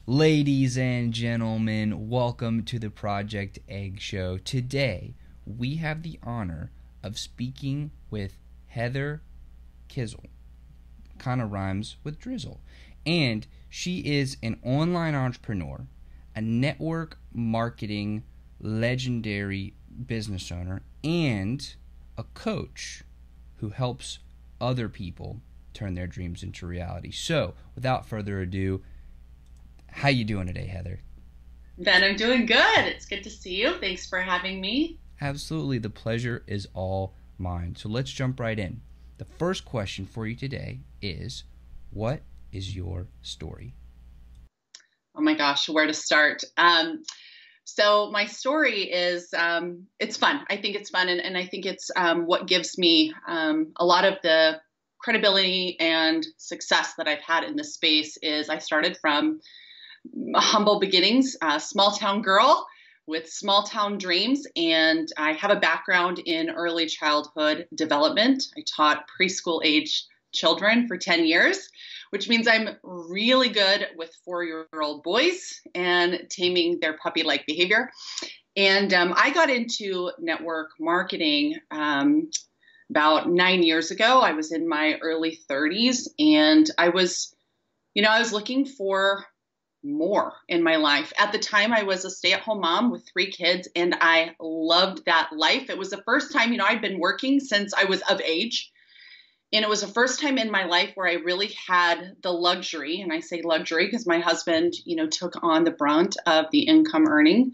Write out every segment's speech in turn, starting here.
Ladies and gentlemen, welcome to the Project Egg Show. Today, we have the honor of speaking with Heather Quisel. Kind of rhymes with drizzle. And she is an online entrepreneur, a network marketing legendary business owner, and a coach who helps other people turn their dreams into reality. So, without further ado, how you doing today, Heather? Ben, I'm doing good. It's good to see you. Thanks for having me. Absolutely. The pleasure is all mine. So let's jump right in. The first question for you today is, what is your story? Oh my gosh, where to start? So my story is, it's fun. I think it's fun. And I think it's what gives me a lot of the credibility and success that I've had in this space is I started from humble beginnings, small town girl with small town dreams. And I have a background in early childhood development. I taught preschool age children for 10 years, which means I'm really good with 4-year-old boys and taming their puppy-like behavior. And I got into network marketing about 9 years ago. I was in my early 30s, and I was looking for more in my life. At the time, I was a stay-at-home mom with 3 kids, and I loved that life. It was the first time, I'd been working since I was of age. And it was the first time in my life where I really had the luxury, and I say luxury because my husband, took on the brunt of the income earning.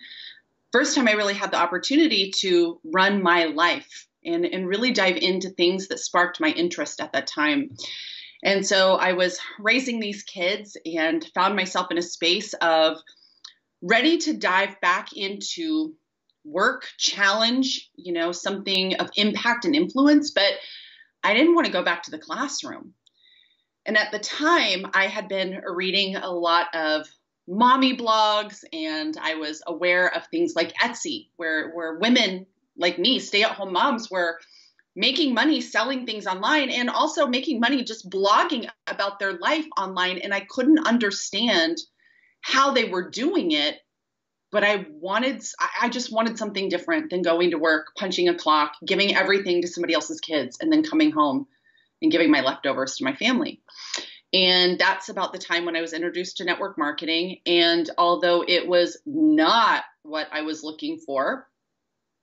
First time I really had the opportunity to run my life and really dive into things that sparked my interest at that time. And so I was raising these kids and found myself in a space of ready to dive back into work, challenge, something of impact and influence, but I didn't want to go back to the classroom. And at the time, I had been reading a lot of mommy blogs, and I was aware of things like Etsy, where women like me, stay-at-home moms, were making money selling things online and also making money just blogging about their life online. And I couldn't understand how they were doing it, but I just wanted something different than going to work, punching a clock, giving everything to somebody else's kids, and then coming home and giving my leftovers to my family. And that's about the time when I was introduced to network marketing. And although it was not what I was looking for,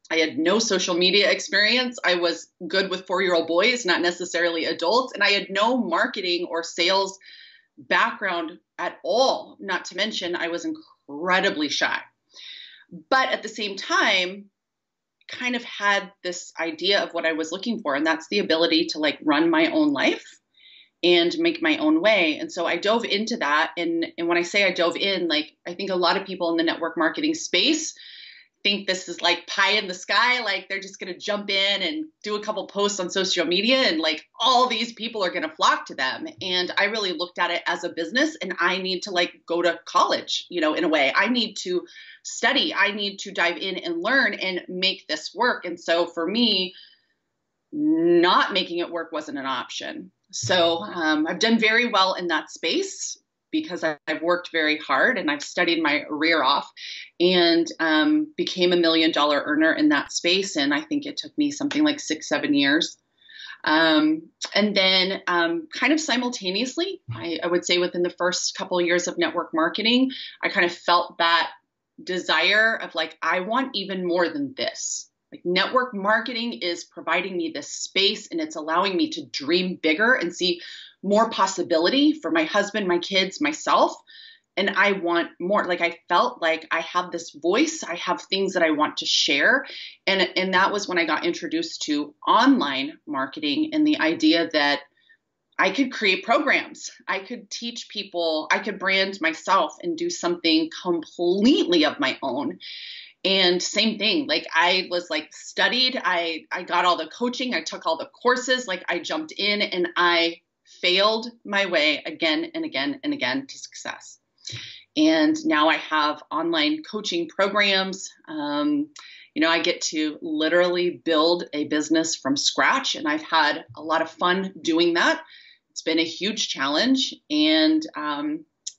I had no social media experience. I was good with 4-year-old boys, not necessarily adults. And I had no marketing or sales background at all. Not to mention, I was incredibly shy. But at the same time, kind of had this idea of what I was looking for. And that's the ability to run my own life and make my own way. And so I dove into that. And when I say I dove in, I think a lot of people in the network marketing space think this is like pie in the sky, they're just going to jump in and do a couple posts on social media and all these people are going to flock to them. And I really looked at it as a business, and I need to go to college, in a way. I need to study. I need to dive in and learn and make this work. And so for me, not making it work wasn't an option. So I've done very well in that space because I've worked very hard and I've studied my rear off and became $1 million earner in that space. And I think it took me something like 6-7 years. And then kind of simultaneously, I would say within the first couple of years of network marketing, I kind of felt that desire of I want even more than this. Network marketing is providing me this space, and it's allowing me to dream bigger and see more possibility for my husband, my kids, myself. And I want more. I felt like I have this voice. I have things that I want to share. And that was when I got introduced to online marketing and the idea that I could create programs. I could teach people. I could brand myself and do something completely of my own. And same thing, I was studied, I got all the coaching, I took all the courses, I jumped in and I failed my way again and again and again to success. And now I have online coaching programs. I get to literally build a business from scratch, and I've had a lot of fun doing that. It's been a huge challenge. And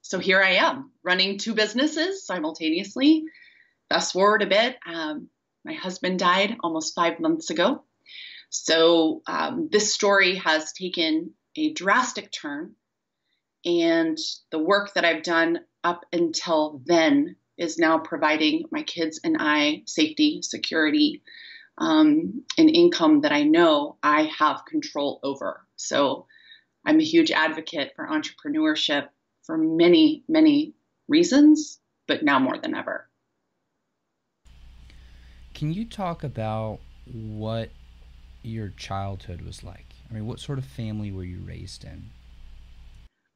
So here I am running two businesses simultaneously. Fast forward a bit, my husband died almost 5 months ago. So this story has taken a drastic turn, and the work that I've done up until then is now providing my kids and I safety, security, an income that I know I have control over. So I'm a huge advocate for entrepreneurship for many, many reasons, but now more than ever. Can you talk about what your childhood was like? I mean, what sort of family were you raised in?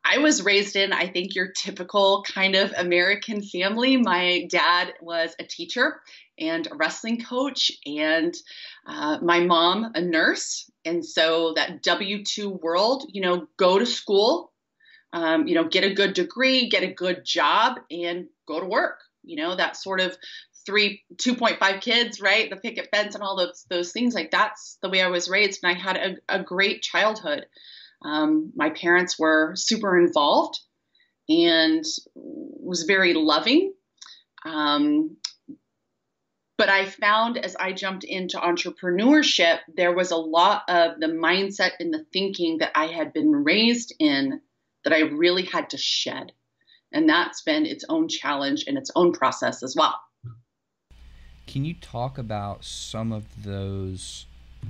I was raised in, I think, your typical kind of American family. My dad was a teacher and a wrestling coach, and my mom, a nurse. And so that W-2 world, go to school, get a good degree, get a good job, and go to work. That sort of 2.5 kids, right? The picket fence and all those things. Like, that's the way I was raised. And I had a great childhood. My parents were super involved and was very loving. But I found as I jumped into entrepreneurship, there was a lot of the mindset and the thinking that I had been raised in that I really had to shed. And that's been its own challenge and its own process as well. Can you talk about some of those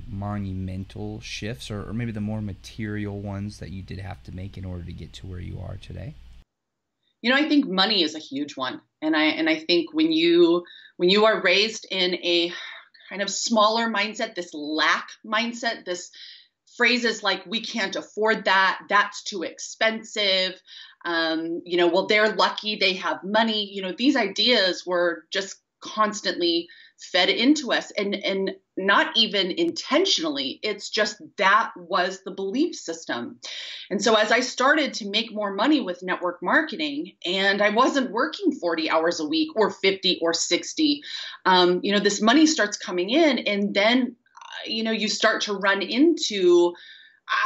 monumental shifts, or maybe the more material ones that you did have to make in order to get to where you are today? I think money is a huge one. And I think when you are raised in a kind of smaller mindset, this lack mindset, this phrases like, we can't afford that, that's too expensive, well, they're lucky, they have money. These ideas were just constantly fed into us, and not even intentionally. It's just that was the belief system. And so as I started to make more money with network marketing, and I wasn't working 40 hours a week or 50 or 60, this money starts coming in, and then you start to run into,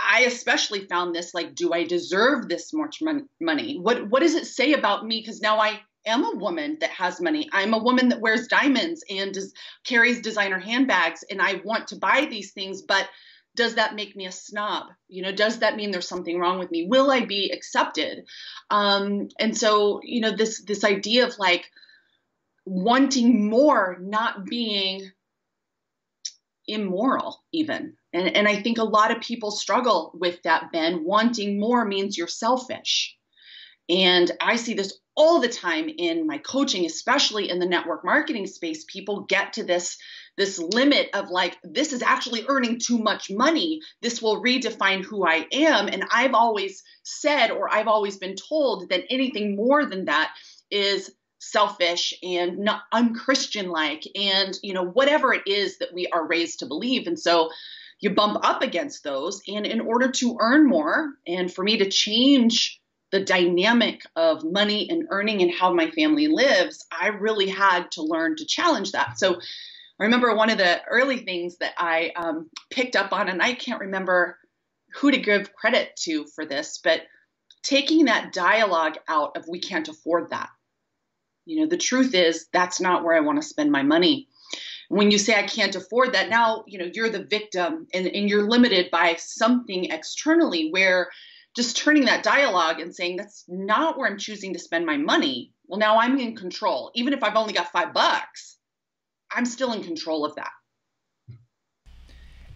I especially found this, like, do I deserve this much money? What does it say about me? Because now I am a woman that has money. I'm a woman that wears diamonds and carries designer handbags, and I want to buy these things, but does that make me a snob? Does that mean there's something wrong with me? Will I be accepted? And so, this idea of like wanting more, not being immoral even. And I think a lot of people struggle with that, Ben. Wanting more means you're selfish. And I see this all the time in my coaching, especially in the network marketing space. People get to this limit of like, this is actually earning too much money. This will redefine who I am. And I've always said, or I've always been told, that anything more than that is selfish and not unchristian-like, and whatever it is that we are raised to believe. And so you bump up against those. And in order to earn more, and for me to change the dynamic of money and earning and how my family lives, I really had to learn to challenge that. So I remember one of the early things that I picked up on, and I can't remember who to give credit to for this, but taking that dialogue out of, we can't afford that. The truth is, that's not where I want to spend my money. When you say I can't afford that, now, you're the victim, and you're limited by something externally, where just turning that dialogue and saying, that's not where I'm choosing to spend my money. Well, now I'm in control. Even if I've only got $5, I'm still in control of that.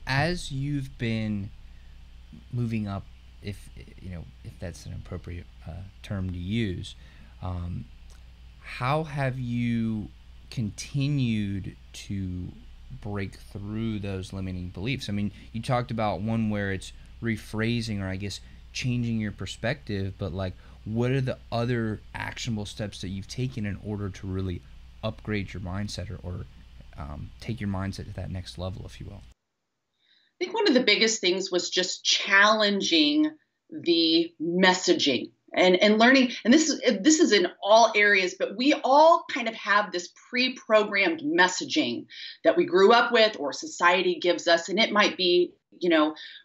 As you've been moving up, if that's an appropriate term to use, how have you continued to break through those limiting beliefs? I mean, you talked about one where it's rephrasing, or I guess changing your perspective, but like, what are the other actionable steps that you've taken in order to really upgrade your mindset, or take your mindset to that next level, if you will? I think one of the biggest things was just challenging the messaging and learning. And this is in all areas, but we all kind of have this pre-programmed messaging that we grew up with, or society gives us. And it might be,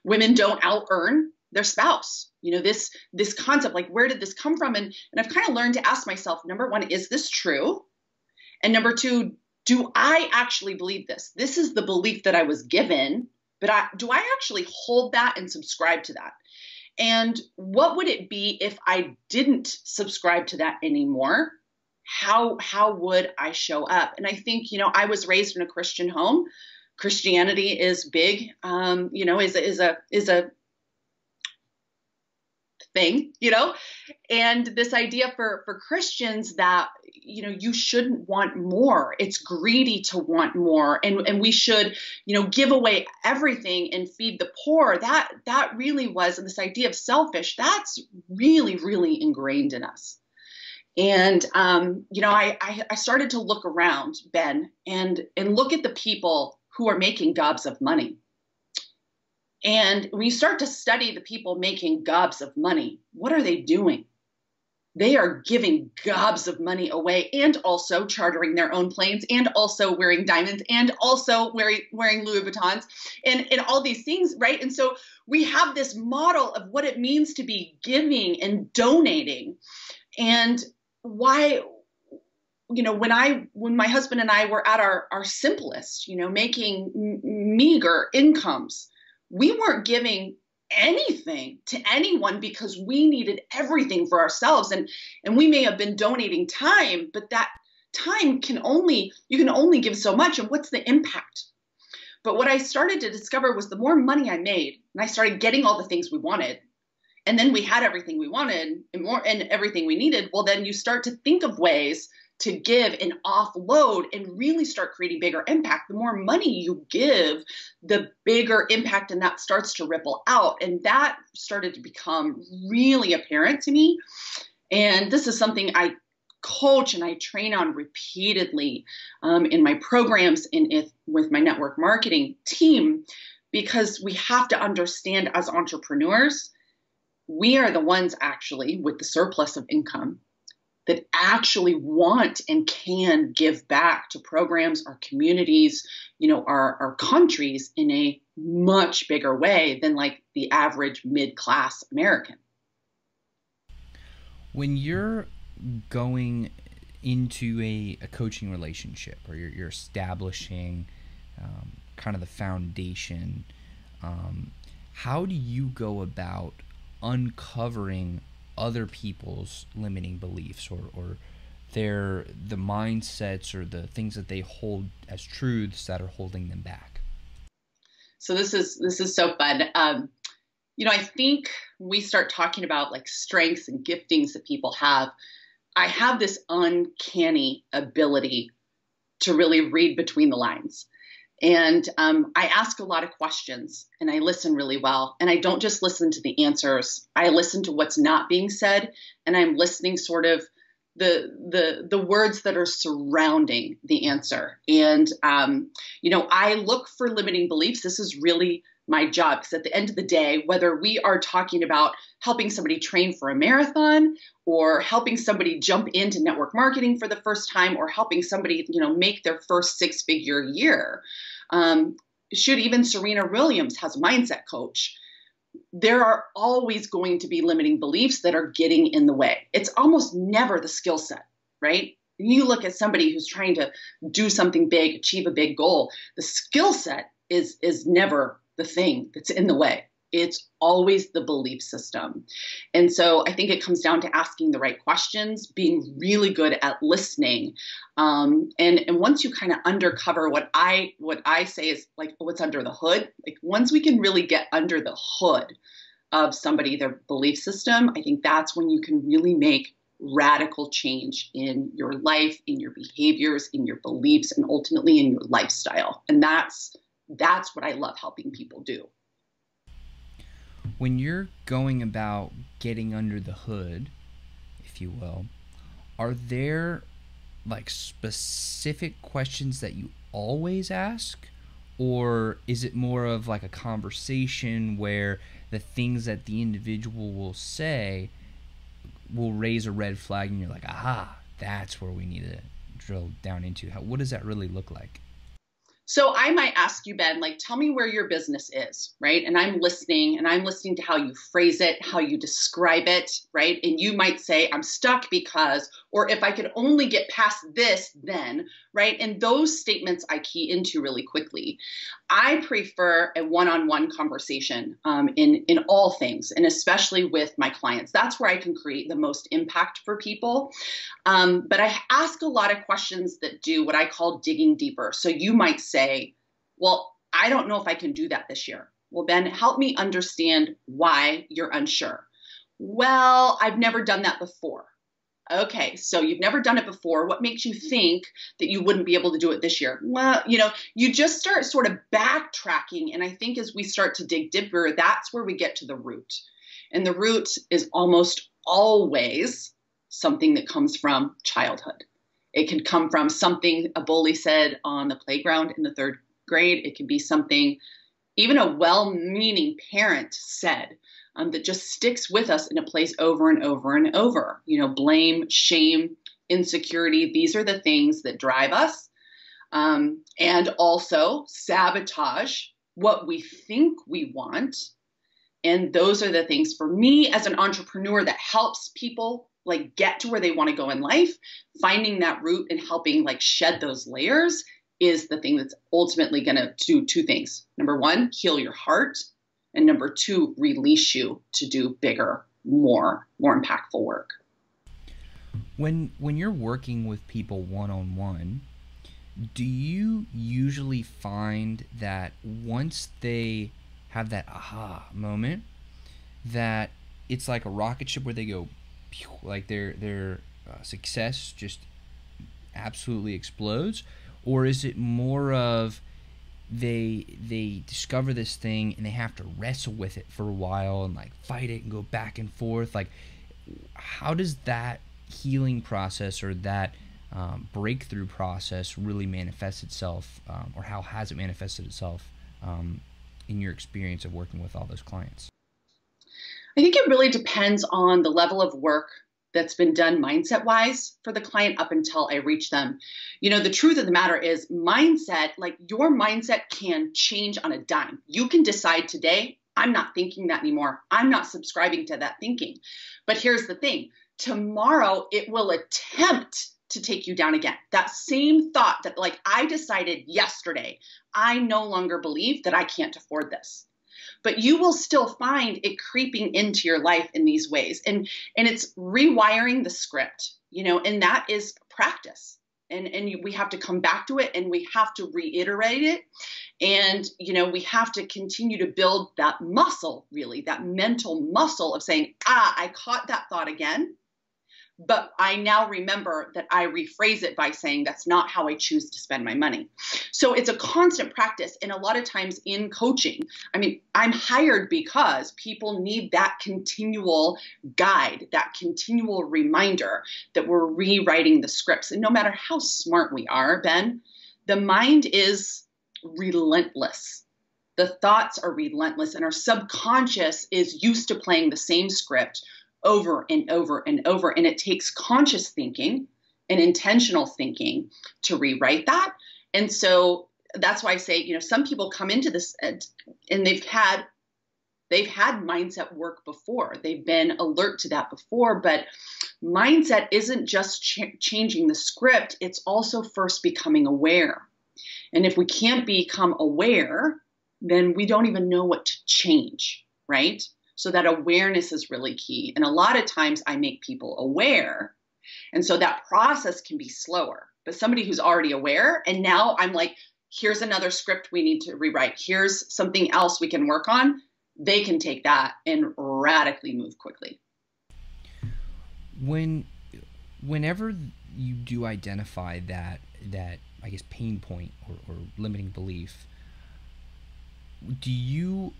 women don't out earn their spouse. This concept, like, where did this come from? And I've kind of learned to ask myself, number one, is this true? And number two, do I actually believe this? This is the belief that I was given, but do I actually hold that and subscribe to that? And what would it be if I didn't subscribe to that anymore? How would I show up? And I think, I was raised in a Christian home. Christianity is big, is a thing, and this idea for Christians that, you shouldn't want more. It's greedy to want more. And we should, give away everything and feed the poor. That really was, and this idea of selfish, that's really, really ingrained in us. And, I started to look around, Ben, and look at the people who are making gobs of money. And when you start to study the people making gobs of money, what are they doing? They are giving gobs of money away, and also chartering their own planes, and also wearing diamonds, and also wearing Louis Vuittons, and all these things, right? And so we have this model of what it means to be giving and donating. And why, when my husband and I were at our simplest, making meager incomes, we weren't giving anything to anyone because we needed everything for ourselves. And we may have been donating time, but that time you can only give so much. And what's the impact? But what I started to discover was the more money I made, and I started getting all the things we wanted, and then we had everything we wanted and everything we needed. Well, then you start to think of ways to give and offload and really start creating bigger impact. The more money you give, the bigger impact, and that starts to ripple out. And that started to become really apparent to me. And this is something I coach and I train on repeatedly in my programs and with my network marketing team, because we have to understand, as entrepreneurs, we are the ones actually with the surplus of income that actually want and can give back to programs, our communities, our countries in a much bigger way than like the average mid-class American. When you're going into a coaching relationship, or you're establishing kind of the foundation, how do you go about uncovering other people's limiting beliefs or the mindsets or the things that they hold as truths that are holding them back? So this is so fun. I think we start talking about like strengths and giftings that people have. I have this uncanny ability to really read between the lines. And I ask a lot of questions, and I listen really well. And I don't just listen to the answers. I listen to what's not being said, and I'm listening sort of the words that are surrounding the answer. And I look for limiting beliefs. This is really my job, because at the end of the day, whether we are talking about helping somebody train for a marathon, or helping somebody jump into network marketing for the first time, or helping somebody, make their first 6-figure year. Even Serena Williams has a mindset coach. There are always going to be limiting beliefs that are getting in the way. It's almost never the skill set, right? You look at somebody who's trying to do something big, achieve a big goal. The skill set is never the thing that's in the way. It's always the belief system. And so I think it comes down to asking the right questions, being really good at listening. And once you kind of uncover what I say is like what's under the hood, like once we can really get under the hood of somebody, their belief system, I think that's when you can really make radical change in your life, in your behaviors, in your beliefs, and ultimately in your lifestyle. And that's what I love helping people do. When you're going about getting under the hood, if you will, are there like specific questions that you always ask? Or is it more of like a conversation where the things that the individual will say will raise a red flag and you're like, aha, that's where we need to drill down into? What does that really look like? So I might ask you, Ben, like, tell me where your business is, right? And I'm listening to how you phrase it, how you describe it, right? And you might say, I'm stuck because, or if I could only get past this, then, right? And those statements I key into really quickly. I prefer a one-on-one conversation in all things, and especially with my clients. That's where I can create the most impact for people. But I ask a lot of questions that do what I call digging deeper. So you might say, well, I don't know if I can do that this year. Well, Ben, help me understand why you're unsure. Well, I've never done that before. Okay, so you've never done it before. What makes you think that you wouldn't be able to do it this year? Well, you just start sort of backtracking. And I think as we start to dig deeper, that's where we get to the root. And the root is almost always something that comes from childhood. It can come from something a bully said on the playground in the 3rd grade. It can be something even a well-meaning parent said that just sticks with us and it plays over and over and over. Blame, shame, insecurity. These are the things that drive us, and also sabotage what we think we want. And those are the things for me as an entrepreneur that helps people like get to where they want to go in life. Finding that root and helping like shed those layers is the thing that's ultimately going to do 2 things. Number 1, heal your heart. And number 2, release you to do bigger, more impactful work. When you're working with people one-on-one, do you usually find that once they have that aha moment, that it's like a rocket ship where they go, pew, like their success just absolutely explodes? Or is it more of they discover this thing and they have to wrestle with it for a while and like fight it and go back and forth? Like, how does that healing process or that breakthrough process really manifest itself, or how has it manifested itself in your experience of working with all those clients? I think it really depends on the level of work that's been done mindset-wise for the client up until I reach them. The truth of the matter is mindset, like your mindset can change on a dime. You can decide today, I'm not thinking that anymore. I'm not subscribing to that thinking. But here's the thing. Tomorrow, it will attempt to take you down again. That same thought that like I decided yesterday, I no longer believe that I can't afford this. But you will still find it creeping into your life in these ways. And it's rewiring the script, and that is practice. And we have to come back to it and we have to reiterate it. And, we have to continue to build that muscle, really, that mental muscle of saying, I caught that thought again. But I now remember that I rephrase it by saying that's not how I choose to spend my money. So it's a constant practice. And a lot of times in coaching, I'm hired because people need that continual guide, that continual reminder that we're rewriting the scripts. And no matter how smart we are, Ben, the mind is relentless. The thoughts are relentless, and our subconscious is used to playing the same script over and over and over. And it takes conscious thinking and intentional thinking to rewrite that. And so that's why I say, some people come into this and they've had mindset work before. They've been alert to that before, but mindset isn't just changing the script. It's also first becoming aware. And if we can't become aware, then we don't even know what to change, right? So that awareness is really key. And a lot of times I make people aware. And so that process can be slower. But somebody who's already aware, and now I'm like, here's another script we need to rewrite. Here's something else we can work on. They can take that and radically move quickly. Whenever you do identify that I guess pain point or limiting belief, do you,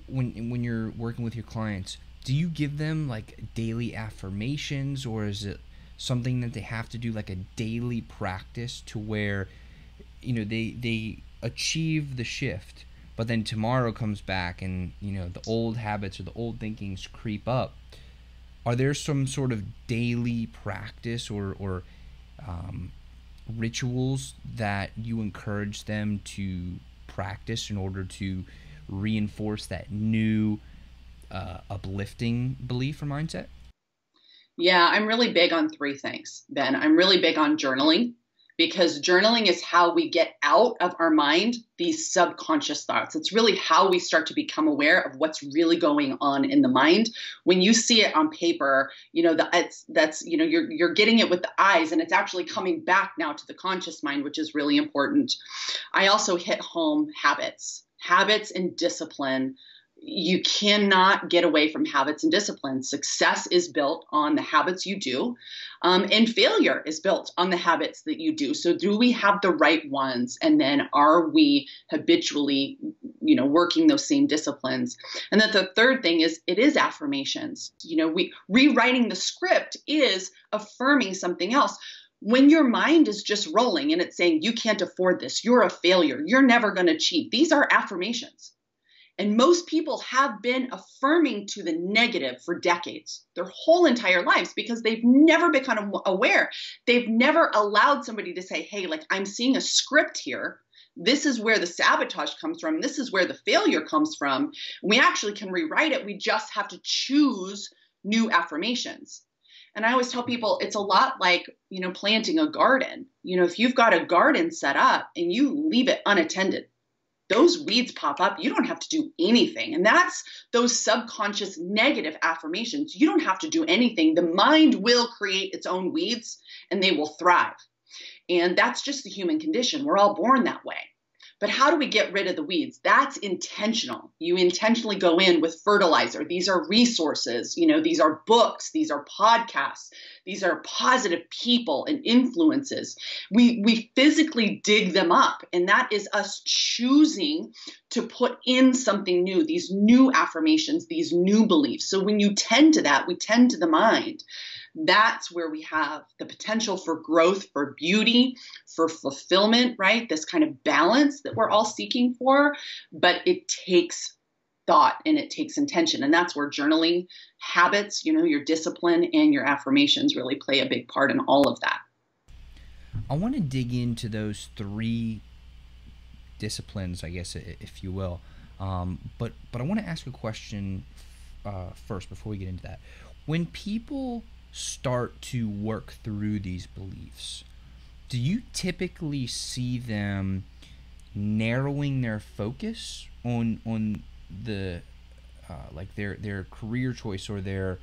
when you're working with your clients, do you give them like daily affirmations, or is it something that they have to do like a daily practice to where they achieve the shift, but then tomorrow comes back and the old habits or the old thinkings creep up? Are there some sort of daily practice or rituals that you encourage them to practice in order to reinforce that new uplifting belief or mindset? Yeah, I'm really big on three things, Ben. I'm really big on journaling because journaling is how we get out of our mind these subconscious thoughts. It's really how we start to become aware of what's really going on in the mind. When you see it on paper, you're getting it with the eyes, and it's actually coming back now to the conscious mind, which is really important. I also hit home habits and discipline. You cannot get away from habits and discipline. Success is built on the habits you do, and failure is built on the habits that you do. So do we have the right ones? And then are we habitually, working those same disciplines? And then the third thing is it is affirmations. Rewriting the script is affirming something else. When your mind is just rolling and it's saying, you can't afford this, you're a failure, you're never going to achieve. These are affirmations. And most people have been affirming to the negative for decades, their whole entire lives, because they've never become aware. They've never allowed somebody to say, hey, I'm seeing a script here. This is where the sabotage comes from. This is where the failure comes from. We actually can rewrite it. We just have to choose new affirmations. And I always tell people it's a lot like, planting a garden. If you've got a garden set up and you leave it unattended, those weeds pop up. You don't have to do anything. And that's those subconscious negative affirmations. You don't have to do anything. The mind will create its own weeds and they will thrive. And that's just the human condition. We're all born that way. But how do we get rid of the weeds? That's intentional. You intentionally go in with fertilizer. These are resources. These are books. These are podcasts. These are positive people and influences. We physically dig them up. And that is us choosing to put in something new, these new affirmations, these new beliefs. So when you tend to that, we tend to the mind. That's where we have the potential for growth, for beauty, for fulfillment, right? This kind of balance that we're all seeking for, but it takes thought and it takes intention. And that's where journaling habits, your discipline and your affirmations really play a big part in all of that. I want to dig into those three disciplines, I guess, if you will. But I want to ask a question first before we get into that. When people start to work through these beliefs, do you typically see them narrowing their focus on the their career choice or their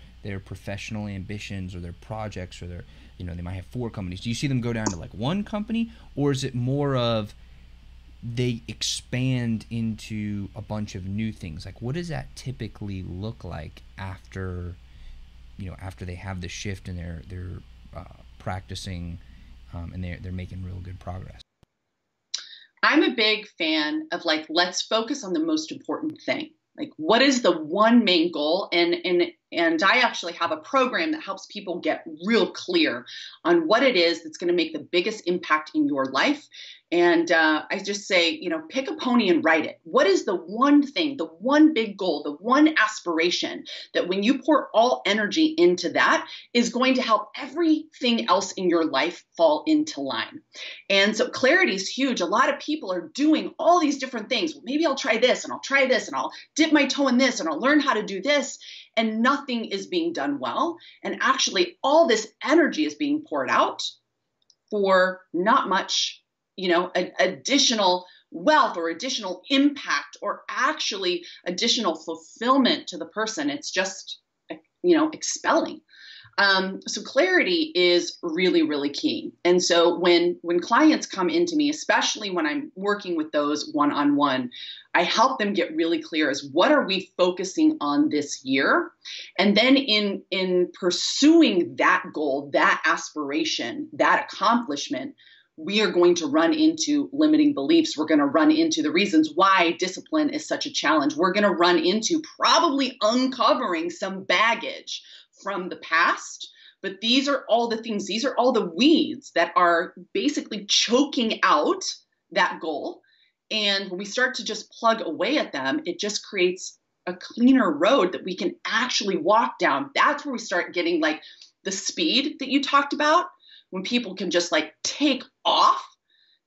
professional ambitions or their projects or their they might have 4 companies? Do you see them go down to one company, or is it more of they expand into a bunch of new things? What does that typically look like after they have the shift and they're practicing and they're making real good progress? I'm a big fan of let's focus on the most important thing. What is the one main goal? And I actually have a program that helps people get real clear on what it is that's going to make the biggest impact in your life. And I just say, pick a pony and write it. What is the one thing, the one big goal, the one aspiration that when you pour all energy into that is going to help everything else in your life fall into line? And so clarity is huge. A lot of people are doing all these different things. Well, maybe I'll try this and I'll try this and I'll dip my toe in this and I'll learn how to do this. And nothing is being done well. And actually all this energy is being poured out for not much additional wealth or additional impact or actually additional fulfillment to the person. It's just, expelling. So clarity is really, really key. And so when clients come into me, especially when I'm working with those one-on-one, I help them get really clear as what are we focusing on this year? And then in pursuing that goal, that aspiration, that accomplishment, we are going to run into limiting beliefs. We're going to run into the reasons why discipline is such a challenge. We're going to run into probably uncovering some baggage from the past. But these are all the things, these are all the weeds that are basically choking out that goal. And when we start to just plug away at them, it just creates a cleaner road that we can actually walk down. That's where we start getting the speed that you talked about. when people can just like take off.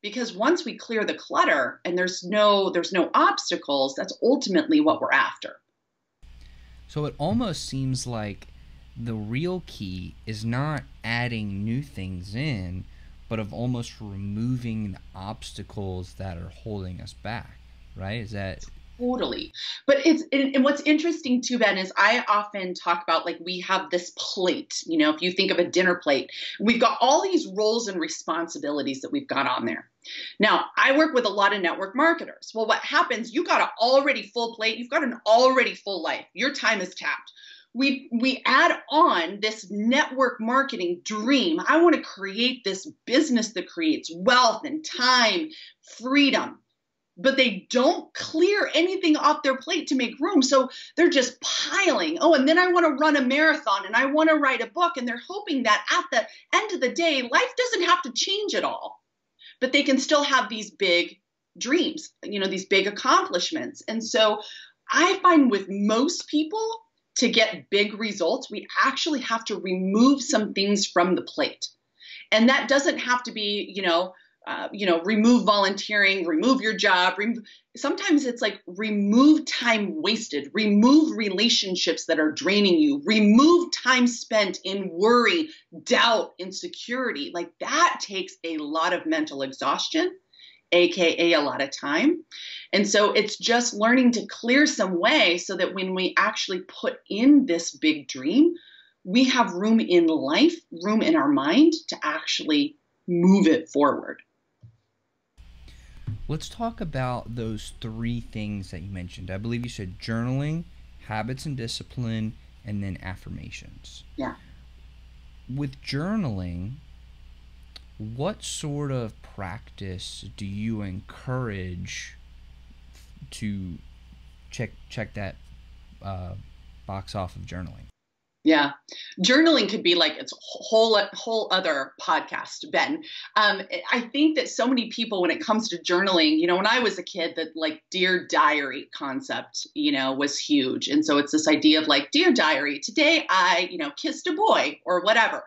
Because once we clear the clutter and there's no obstacles, that's ultimately what we're after. So it almost seems like the real key is not adding new things in, but of almost removing the obstacles that are holding us back, right? Is that... Totally. But and what's interesting too, Ben, is I often talk about like we have this plate, if you think of a dinner plate, we've got all these roles and responsibilities that we've got on there. Now, I work with a lot of network marketers. Well, what happens, you got an already full plate. You've got an already full life. Your time is tapped. We add on this network marketing dream. I want to create this business that creates wealth and time, freedom. But they don't clear anything off their plate to make room. So they're just piling. Oh, and then I want to run a marathon and I want to write a book. And they're hoping that at the end of the day, life doesn't have to change at all. But they can still have these big dreams, these big accomplishments. And so I find with most people, to get big results, we actually have to remove some things from the plate. And that doesn't have to be, remove volunteering, remove your job. Sometimes it's like remove time wasted, remove relationships that are draining you, remove time spent in worry, doubt, insecurity. Like that takes a lot of mental exhaustion, AKA a lot of time. And so it's just learning to clear some way so that when we actually put in this big dream, we have room in life, room in our mind to actually move it forward. Let's talk about those three things that you mentioned. I believe you said journaling, habits and discipline, and then affirmations. Yeah. With journaling, what sort of practice do you encourage to check that box off of journaling? Yeah. Journaling could be like its whole other podcast, Ben. I think that so many people, when it comes to journaling, when I was a kid, that like Dear Diary concept, was huge. And so it's this idea of like, Dear Diary, today I, kissed a boy or whatever.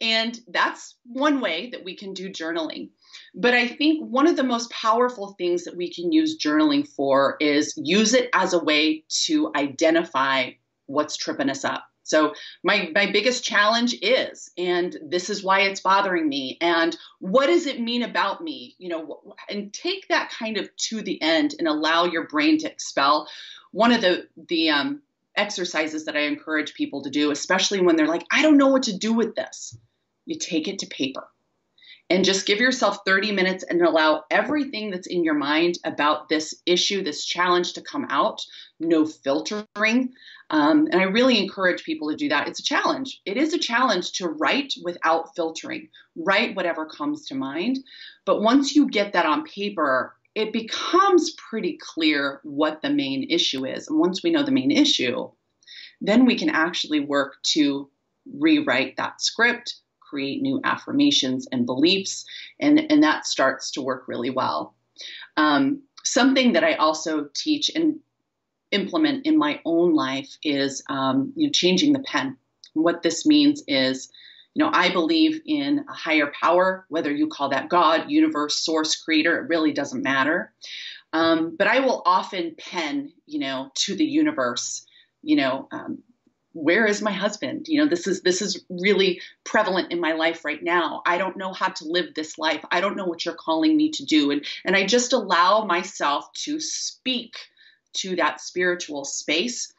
And that's one way that we can do journaling. But I think one of the most powerful things that we can use journaling for is use it as a way to identify what's tripping us up. So my biggest challenge is, and this is why it's bothering me, and what does it mean about me, and take that kind of to the end and allow your brain to expel. One of the exercises that I encourage people to do, especially when they're like, I don't know what to do with this, you take it to paper. And just give yourself 30 minutes and allow everything that's in your mind about this issue, this challenge to come out, no filtering. And I really encourage people to do that. It's a challenge. It is a challenge to write without filtering, write whatever comes to mind. But once you get that on paper, it becomes pretty clear what the main issue is. And once we know the main issue, then we can actually work to rewrite that script, create new affirmations and beliefs, and that starts to work really well. Something that I also teach and implement in my own life is changing the pen. What this means is, I believe in a higher power, whether you call that God, universe, source, creator, it really doesn't matter. But I will often pen, to the universe, where is my husband? This is really prevalent in my life right now. I don't know how to live this life. I don't know what you're calling me to do. And I just allow myself to speak to that spiritual space.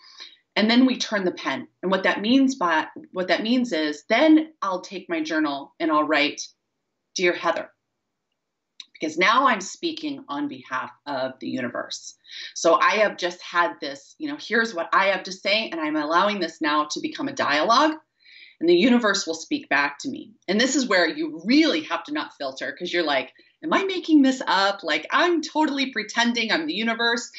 And then we turn the pen. And what that means is then I'll take my journal and I'll write, Dear Heather, because now I'm speaking on behalf of the universe. So I have just had this, here's what I have to say, and I'm allowing this now to become a dialogue, and the universe will speak back to me. And this is where you really have to not filter, because you're like, am I making this up? Like, I'm totally pretending I'm the universe.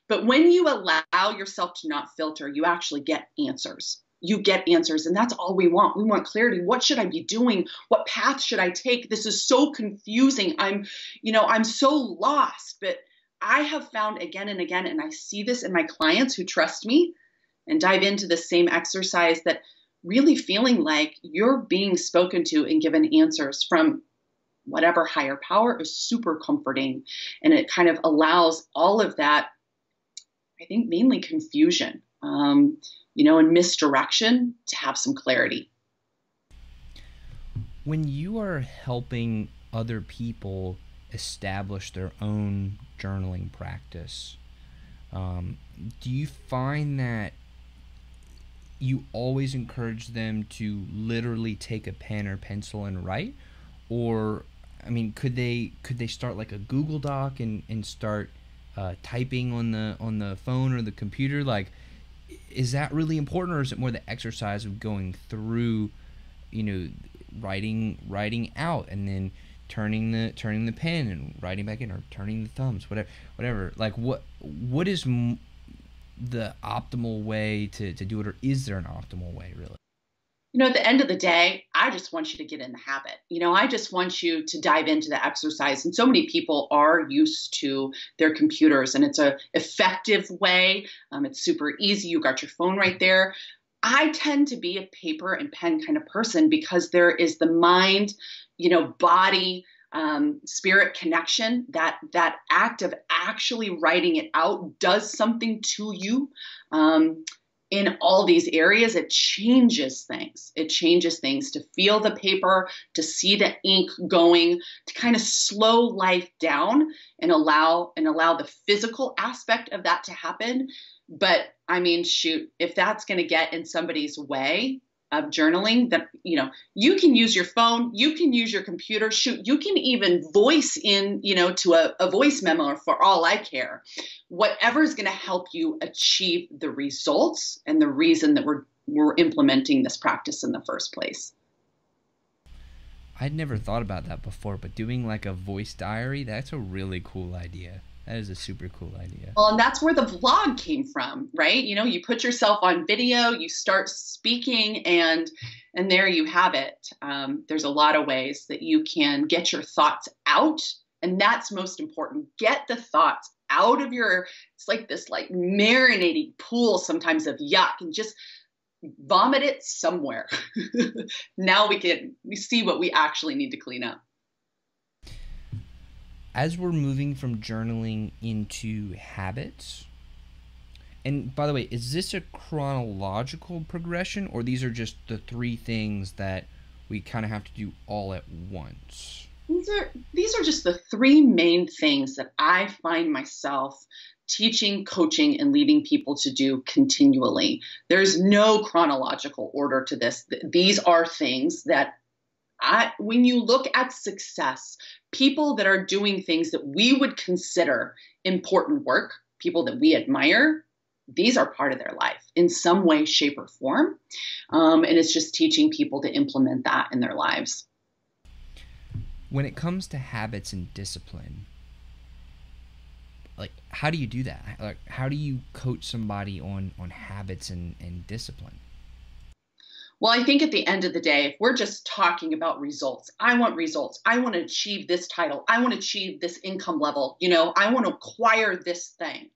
But when you allow yourself to not filter, you actually get answers. You get answers, and that's all we want. We want clarity. What should I be doing? What path should I take? This is so confusing. I'm so lost. But I have found again and again, and I see this in my clients who trust me and dive into the same exercise, that really feeling like you're being spoken to and given answers from whatever higher power is super comforting. And it kind of allows all of that, I think mainly confusion, and misdirection to have some clarity. When you are helping other people establish their own journaling practice, do you find that you always encourage them to literally take a pen or pencil and write? Or, I mean, could they start like a Google Doc and start typing on the phone or the computer? Like, is that really important, or is it more the exercise of going through, writing out and then turning the pen and writing back in, or turning the thumbs, whatever? Like, what is the optimal way to do it, or is there an optimal way, really? At the end of the day, I just want you to get in the habit. I just want you to dive into the exercise. And so many people are used to their computers, and it's a effective way. It's super easy. You got your phone right there. I tend to be a paper and pen kind of person because there is the mind, body, spirit connection. That act of actually writing it out does something to you. In all these areas, it changes things. It changes things to feel the paper, to see the ink going, to kind of slow life down and allow the physical aspect of that to happen. But I mean, shoot, if that's going to get in somebody's way of journaling, that, you can use your phone, you can use your computer, shoot, you can even voice in, to a voice memo for all I care. Whatever is going to help you achieve the results and the reason that we're implementing this practice in the first place. I'd never thought about that before, but doing like a voice diary, that's a really cool idea. That is a super cool idea. Well, and that's where the vlog came from, right? You put yourself on video, you start speaking, and there you have it. There's a lot of ways that you can get your thoughts out, and that's most important. Get the thoughts out of it's like this like marinating pool sometimes of yuck, and just vomit it somewhere. Now we see what we actually need to clean up. As we're moving from journaling into habits, and by the way, is this a chronological progression, or these are just the three things that we kind of have to do all at once? These are just the three main things that I find myself teaching, coaching, and leading people to do continually. There's no chronological order to this. These are things that when you look at success, people that are doing things that we would consider important work, people that we admire, these are part of their life in some way, shape, or form. And it's just teaching people to implement that in their lives. When it comes to habits and discipline, like, how do you do that? Like, how do you coach somebody on habits and discipline? Well, I think at the end of the day, if we're just talking about results, I want results. I want to achieve this title. I want to achieve this income level. I want to acquire this thing.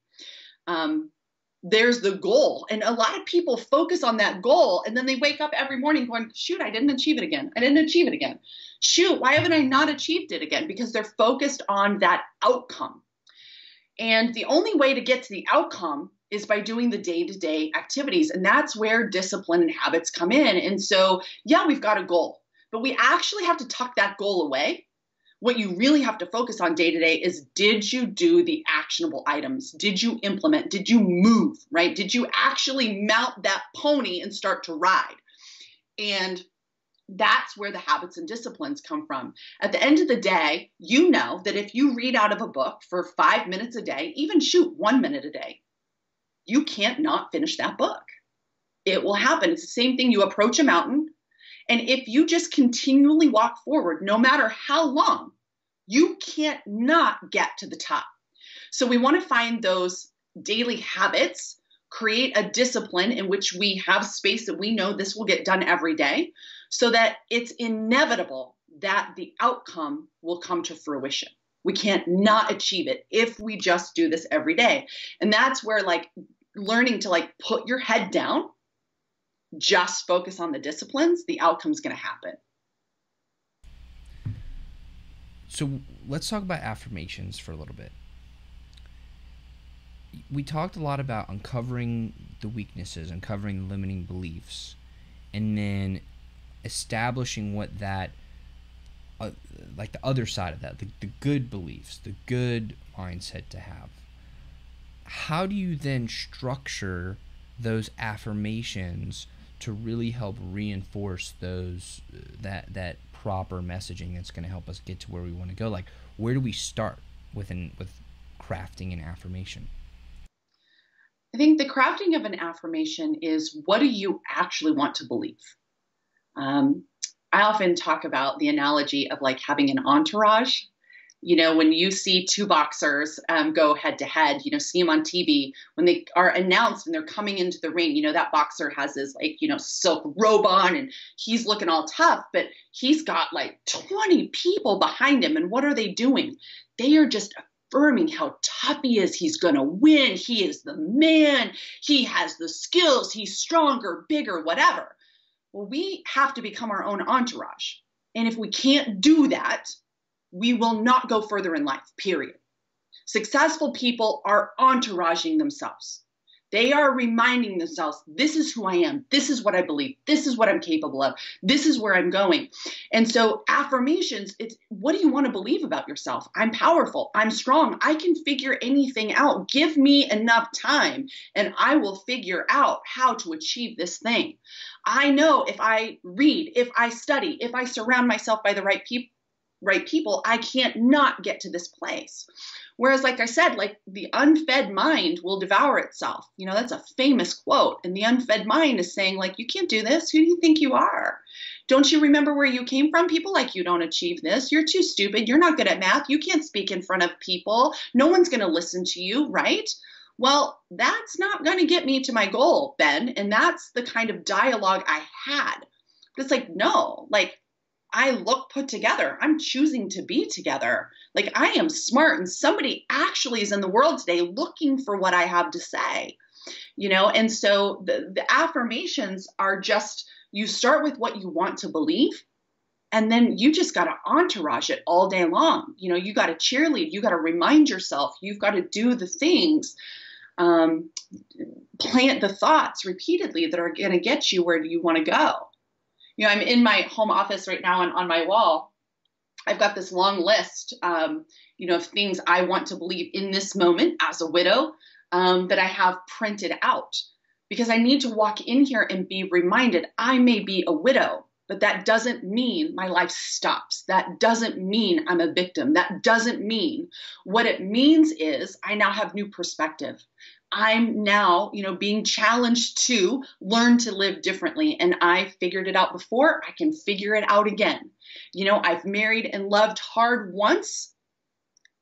There's the goal. And a lot of people focus on that goal, and then they wake up every morning going, shoot, I didn't achieve it again. I didn't achieve it again. Shoot, why haven't I not achieved it again? Because they're focused on that outcome. And the only way to get to the outcome is by doing the day-to-day activities. And that's where discipline and habits come in. And so, yeah, we've got a goal, but we actually have to tuck that goal away. What you really have to focus on day-to-day is, did you do the actionable items? Did you implement? Did you move, right? Did you actually mount that pony and start to ride? And that's where the habits and disciplines come from. At the end of the day, you know that if you read out of a book for 5 minutes a day, even shoot 1 minute a day, you can't not finish that book. It will happen. It's the same thing. You approach a mountain, and if you just continually walk forward, no matter how long, you can't not get to the top. So we want to find those daily habits, create a discipline in which we have space that we know this will get done every day, so that it's inevitable that the outcome will come to fruition. We can't not achieve it if we just do this every day. And that's where, like, learning to, like, put your head down just focus on the disciplines, the outcome's going to happen. So let's talk about affirmations for a little bit. We talked a lot about uncovering the weaknesses, uncovering the limiting beliefs, and then establishing what that, like the other side of that, the good beliefs, the good mindset to have. How do you then structure those affirmations to really help reinforce those that proper messaging that's going to help us get to where we want to go? Like, where do we start with crafting an affirmation? I think the crafting of an affirmation is, what do you actually want to believe? I often talk about the analogy of like having an entourage. You know, when you see two boxers go head to head, you know, see them on TV, when they are announced and they're coming into the ring, you know, that boxer has his like, you know, silk robe on and he's looking all tough, but he's got like 20 people behind him. And what are they doing? They are just affirming how tough he is. He's going to win. He is the man. He has the skills. He's stronger, bigger, whatever. Well, we have to become our own entourage. And if we can't do that, we will not go further in life, period. Successful people are entouraging themselves. They are reminding themselves, this is who I am. This is what I believe. This is what I'm capable of. This is where I'm going. And so affirmations, it's what do you want to believe about yourself? I'm powerful. I'm strong. I can figure anything out. Give me enough time and I will figure out how to achieve this thing. I know if I read, if I study, if I surround myself by the right people, I can't not get to this place. Whereas, like I said, like the unfed mind will devour itself. You know, that's a famous quote. And the unfed mind is saying, like, you can't do this. Who do you think you are? Don't you remember where you came from? People like you don't achieve this. You're too stupid. You're not good at math. You can't speak in front of people. No one's going to listen to you, right? Well, that's not going to get me to my goal, Ben. And that's the kind of dialogue I had. But it's like, no, like, I look put together. I'm choosing to be together. Like I am smart and somebody actually is in the world today looking for what I have to say, you know? And so the affirmations are just, you start with what you want to believe and then you just got to entourage it all day long. You know, you got to cheerlead, you got to remind yourself, you've got to do the things, plant the thoughts repeatedly that are going to get you where you want to go. You know, I'm in my home office right now and on my wall, I've got this long list, you know, of things I want to believe in this moment as a widow that I have printed out because I need to walk in here and be reminded I may be a widow, but that doesn't mean my life stops. That doesn't mean I'm a victim. That doesn't mean what it means is I now have new perspective. I'm now, you know, being challenged to learn to live differently. And I figured it out before. I can figure it out again. You know, I've married and loved hard once.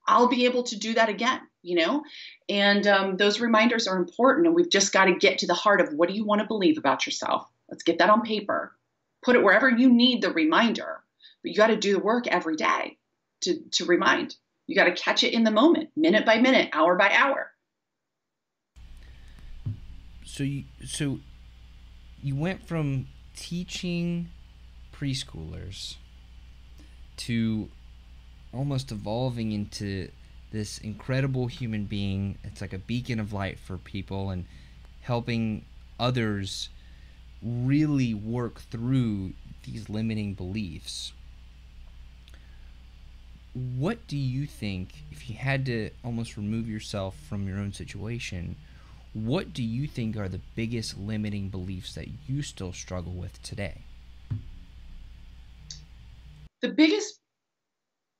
I'll be able to do that again, you know, and those reminders are important. And we've just got to get to the heart of what do you want to believe about yourself? Let's get that on paper. Put it wherever you need the reminder. But you got to do the work every day to remind. You got to catch it in the moment, minute by minute, hour by hour. So you went from teaching preschoolers to almost evolving into this incredible human being. It's like a beacon of light for people and helping others really work through these limiting beliefs. What do you think, if you had to almost remove yourself from your own situation, what do you think are the biggest limiting beliefs that you still struggle with today? The biggest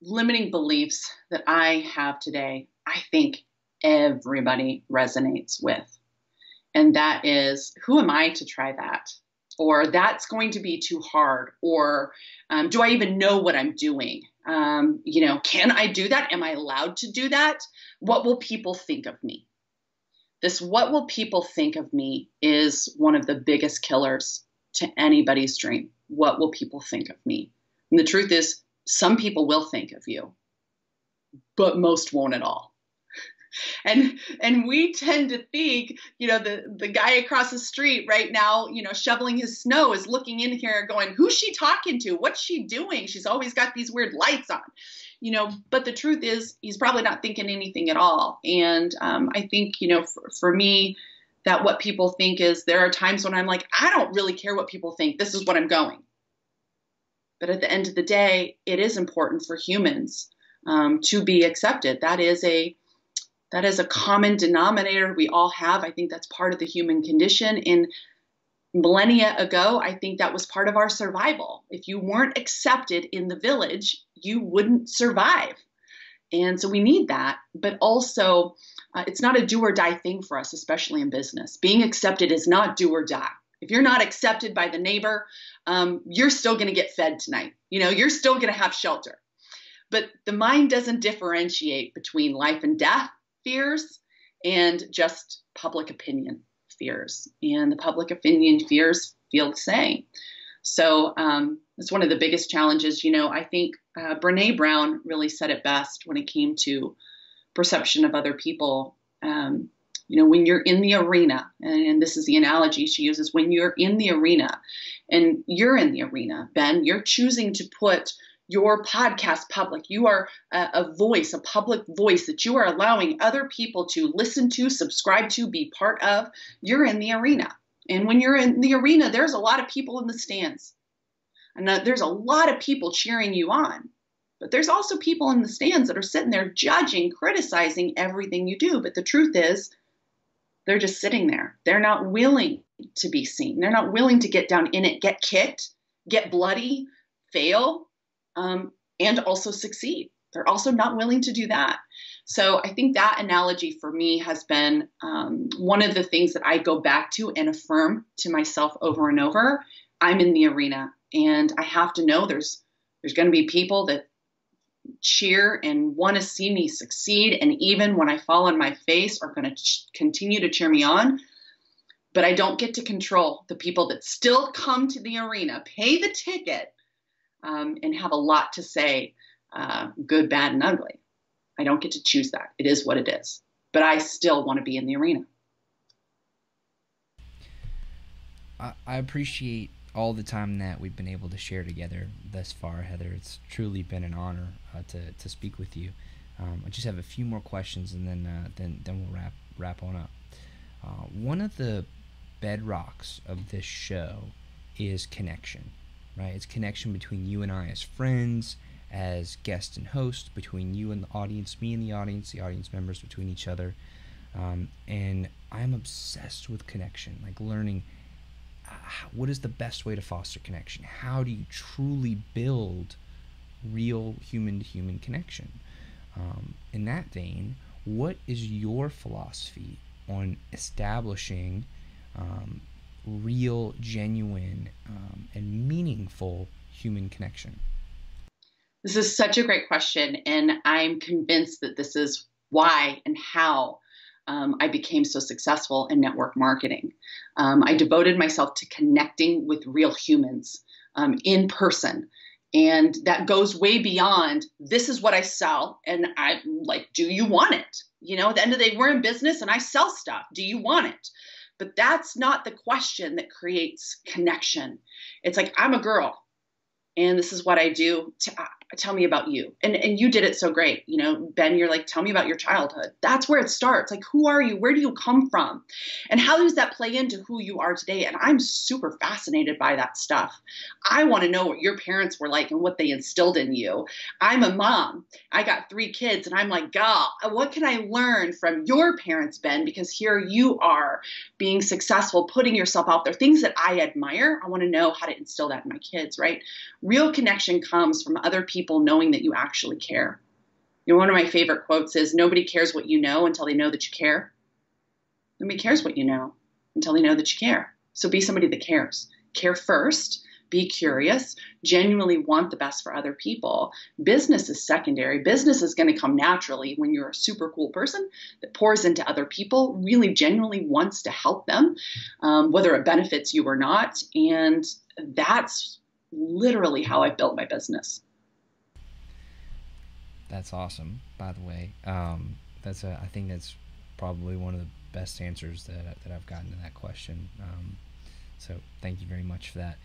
limiting beliefs that I have today, I think everybody resonates with. And that is, who am I to try that? Or that's going to be too hard. Or do I even know what I'm doing? You know, can I do that? Am I allowed to do that? What will people think of me? This what will people think of me is one of the biggest killers to anybody's dream. What will people think of me? And the truth is, some people will think of you, but most won't at all. And we tend to think, the guy across the street right now, shoveling his snow is looking in here going, who's she talking to? What's she doing? She's always got these weird lights on, but the truth is he's probably not thinking anything at all. And I think, for me, that what people think is, there are times when I'm like, I don't really care what people think. This is what I'm going. But at the end of the day, it is important for humans to be accepted. That is a common denominator we all have. I think that's part of the human condition. And millennia ago, I think that was part of our survival. If you weren't accepted in the village, you wouldn't survive. And so we need that. But also, it's not a do or die thing for us, especially in business. Being accepted is not do or die. If you're not accepted by the neighbor, you're still going to get fed tonight. You're still going to have shelter. But the mind doesn't differentiate between life and death fears and just public opinion fears. And the public opinion fears feel the same. So it's one of the biggest challenges. I think Brene Brown really said it best when it came to perception of other people. When you're in the arena, and this is the analogy she uses, when you're in the arena and you're in the arena, Ben, you're choosing to put your podcast public. You are a voice, a public voice that you are allowing other people to listen to, subscribe to, be part of. You're in the arena. And when you're in the arena, there's a lot of people in the stands. And there's a lot of people cheering you on. But there's also people in the stands that are sitting there judging, criticizing everything you do. But the truth is, they're just sitting there. They're not willing to be seen. They're not willing to get down in it, get kicked, get bloody, fail, and also succeed. They're also not willing to do that. So I think that analogy for me has been one of the things that I go back to and affirm to myself over and over. I'm in the arena, and I have to know there's going to be people that cheer and want to see me succeed, and even when I fall on my face are going to continue to cheer me on. But I don't get to control the people that still come to the arena, pay the ticket, and have a lot to say, good, bad, and ugly. I don't get to choose that. It is what it is. But I still want to be in the arena. I appreciate all the time that we've been able to share together thus far, Heather. It's truly been an honor to speak with you. I just have a few more questions, and then we'll wrap on up. One of the bedrocks of this show is connection, right? It's connection between you and I as friends, as guest and host, between you and the audience, me and the audience members, between each other. And I'm obsessed with connection, like learning what is the best way to foster connection? How do you truly build real human-to-human connection? In that vein, what is your philosophy on establishing real, genuine, and meaningful human connection? This is such a great question, and I'm convinced that this is why and how I became so successful in network marketing. I devoted myself to connecting with real humans in person. And that goes way beyond, this is what I sell. And I like, do you want it? At the end of the day, we're in business and I sell stuff. Do you want it? But that's not the question that creates connection. It's like, I'm a girl and this is what I do. Tell me about you. And you did it so great. Ben, you're like, tell me about your childhood. That's where it starts. Like, who are you? Where do you come from? And how does that play into who you are today? And I'm super fascinated by that stuff. I want to know what your parents were like and what they instilled in you. I'm a mom. I got 3 kids and I'm like, God, what can I learn from your parents, Ben? Because here you are being successful, putting yourself out there, things that I admire. I want to know how to instill that in my kids, right? Real connection comes from other people knowing that you actually care. One of my favorite quotes is, nobody cares what you know until they know that you care. Nobody cares what you know until they know that you care. So be somebody that cares. Care first, be curious, genuinely want the best for other people. Business is secondary. Business is going to come naturally when you're a super cool person that pours into other people, really genuinely wants to help them, whether it benefits you or not. And that's literally how I built my business. That's awesome, by the way. I think that's probably one of the best answers that I've gotten to that question. So thank you very much for that.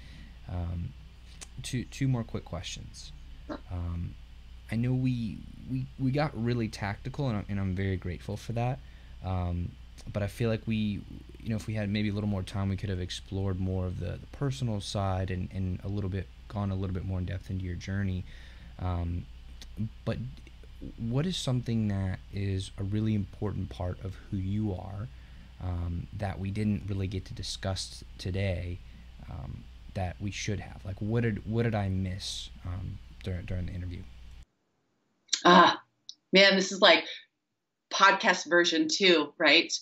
Two more quick questions. I know we got really tactical, and I'm very grateful for that. But I feel like if we had maybe a little more time, we could have explored more of the personal side and gone a little bit more in depth into your journey. But what is something that is a really important part of who you are, that we didn't really get to discuss today, that we should have? Like, what did I miss during the interview? Man, this is like podcast version 2, right?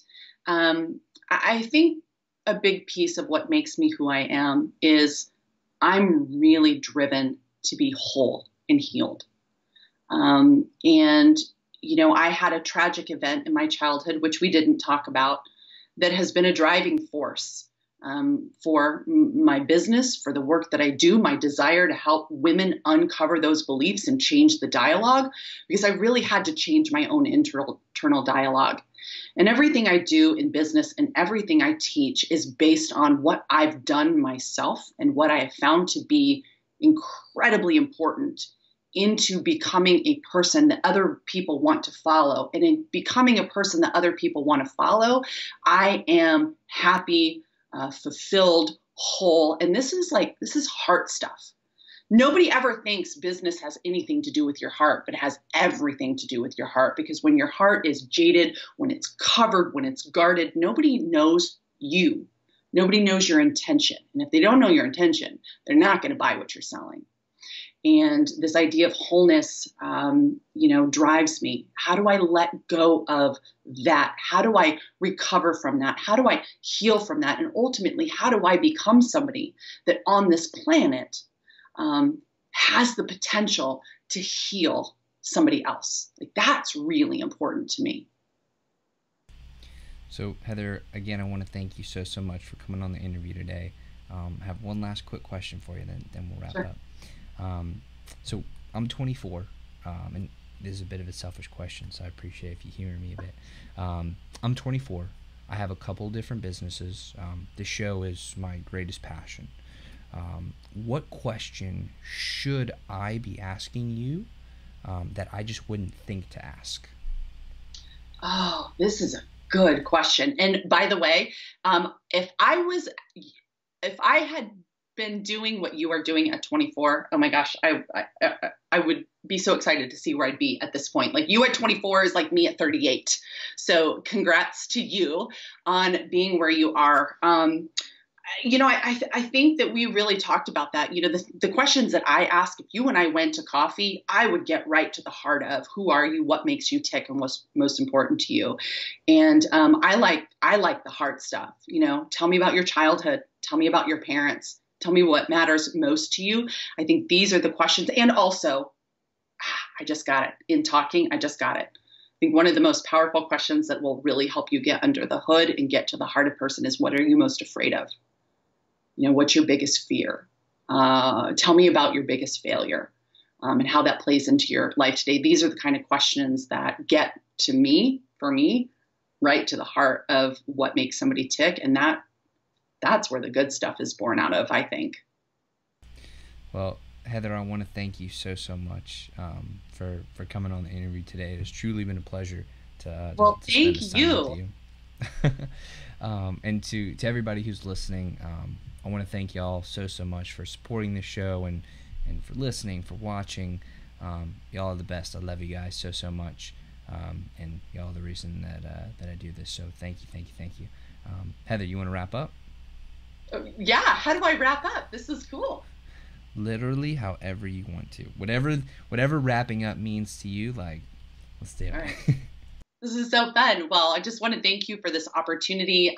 I think a big piece of what makes me who I am is I'm really driven to be whole and healed. And, I had a tragic event in my childhood, which we didn't talk about, that has been a driving force for my business, for the work that I do, my desire to help women uncover those beliefs and change the dialogue, because I really had to change my own internal dialogue. And everything I do in business and everything I teach is based on what I've done myself and what I have found to be incredibly important into becoming a person that other people want to follow. And in becoming a person that other people want to follow, I am happy, fulfilled, whole. And this is heart stuff. Nobody ever thinks business has anything to do with your heart, but it has everything to do with your heart, because when your heart is jaded, when it's covered, when it's guarded, nobody knows you. Nobody knows your intention. And if they don't know your intention, they're not going to buy what you're selling. And this idea of wholeness, drives me. How do I let go of that? How do I recover from that? How do I heal from that? And ultimately, how do I become somebody that on this planet has the potential to heal somebody else? Like, that's really important to me. So, Heather, again, I want to thank you so much for coming on the interview today. I have one last quick question for you, then we'll wrap up. So I'm 24, and this is a bit of a selfish question, so I appreciate if you hear me a bit. I'm 24. I have a couple different businesses. The show is my greatest passion. What question should I be asking you that I just wouldn't think to ask? Oh, this is a good question. And by the way, if I had been doing what you are doing at 24, oh my gosh, I would be so excited to see where I'd be at this point. Like, you at 24 is like me at 38. So congrats to you on being where you are. I think that we really talked about that. The questions that I ask, if you and I went to coffee, I would get right to the heart of who are you, what makes you tick, and what's most important to you. And I like the hard stuff. Tell me about your childhood. Tell me about your parents. Tell me what matters most to you. I think these are the questions. And also, I just got it. In talking, I just got it. I think one of the most powerful questions that will really help you get under the hood and get to the heart of person is, what are you most afraid of? What's your biggest fear? Tell me about your biggest failure, and how that plays into your life today. These are the kind of questions that get to me, for me, right to the heart of what makes somebody tick. And that's where the good stuff is born out of, I think. Well, Heather, I want to thank you so much for coming on the interview today. It has truly been a pleasure to spend this time with you. And to everybody who's listening, I want to thank y'all so much for supporting the show and for listening, for watching. Y'all are the best. I love you guys so much. And y'all are the reason that I do this. So thank you. Heather, you want to wrap up? Yeah. How do I wrap up? This is cool. Literally however you want to. Whatever wrapping up means to you, let's do it. All right. This is so fun. Well, I just want to thank you for this opportunity.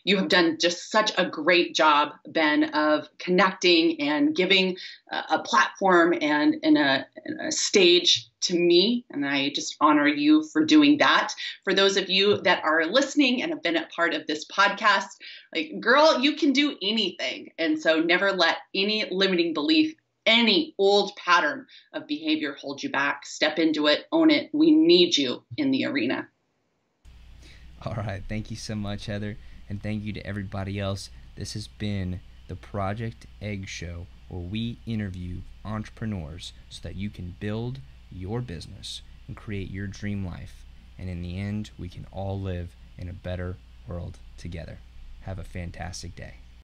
You have done just such a great job, Ben, of connecting and giving a platform and a stage to me. And I just honor you for doing that. For those of you that are listening and have been a part of this podcast, girl, you can do anything. And so never let any limiting belief any old pattern of behavior hold you back, step into it, own it. We need you in the arena. All right. Thank you so much, Heather. And thank you to everybody else. This has been the Project Egg Show, where we interview entrepreneurs so that you can build your business and create your dream life. And in the end, we can all live in a better world together. Have a fantastic day.